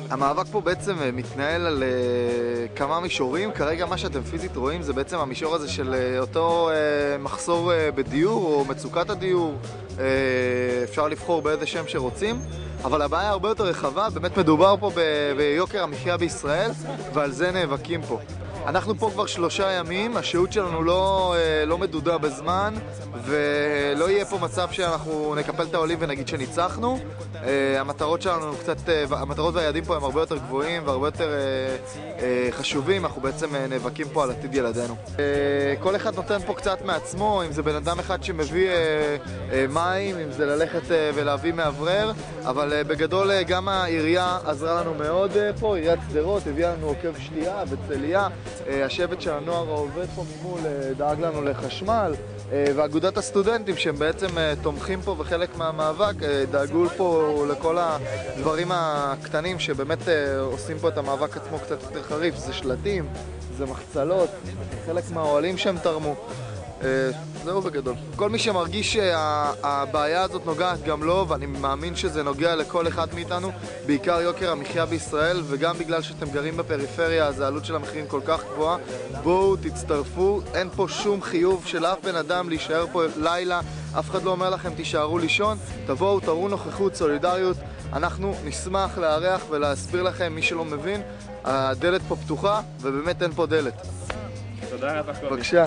המאבק פה בעצם מתנהל על כמה מישורים. כרגע מה שאתם פיזית רואים זה בעצם המישור הזה של אותו מחסור בדיור או מצוקת הדיור. אפשר לבחור באיזה שם שרוצים, אבל הבעיה הרבה יותר רחבה. באמת מדובר פה ביוקר המחיה בישראל, ועל זה נאבקים פה. אנחנו פה כבר 3 ימים, השהות שלנו לא מדודה בזמן, ולא יהיה פה מצב שאנחנו נקפל את העולים ונגיד שניצחנו. המטרות שלנו המטרות והיעדים פה הם הרבה יותר גבוהים והרבה יותר חשובים. אנחנו בעצם נאבקים פה על עתיד ילדינו. כל אחד נותן פה קצת מעצמו, אם זה בן אדם אחד שמביא מים, אם זה ללכת ולהביא מאוורר, אבל בגדול גם העירייה עזרה לנו מאוד פה. עיריית שדרות הביאה לנו עוקב שתייה וצלייה. השבט של הנוער העובד פה ממול דאג לנו לחשמל, ואגודת הסטודנטים שהם בעצם תומכים פה וחלק מהמאבק דאגו פה לכל הדברים הקטנים שבאמת עושים פה את המאבק עצמו קצת יותר חריף. זה שלטים, זה מחצלות, חלק מהאוהלים שהם תרמו. זהו בגדול. כל מי שמרגיש שהבעיה הזאת נוגעת גם לו, ואני מאמין שזה נוגע לכל אחד מאיתנו, בעיקר יוקר המחיה בישראל, וגם בגלל שאתם גרים בפריפריה אז העלות של המחירים כל כך גבוהה. בואו תצטרפו, אין פה שום חיוב של אף בן אדם להישאר פה לילה, אף אחד לא אומר לכם תישארו לישון. תבואו, תראו נוכחות, סולידריות. אנחנו נשמח לארח ולהסביר לכם, מי שלא מבין, הדלת פה פתוחה, ובאמת אין פה דלת. תודה רבה. בבקשה.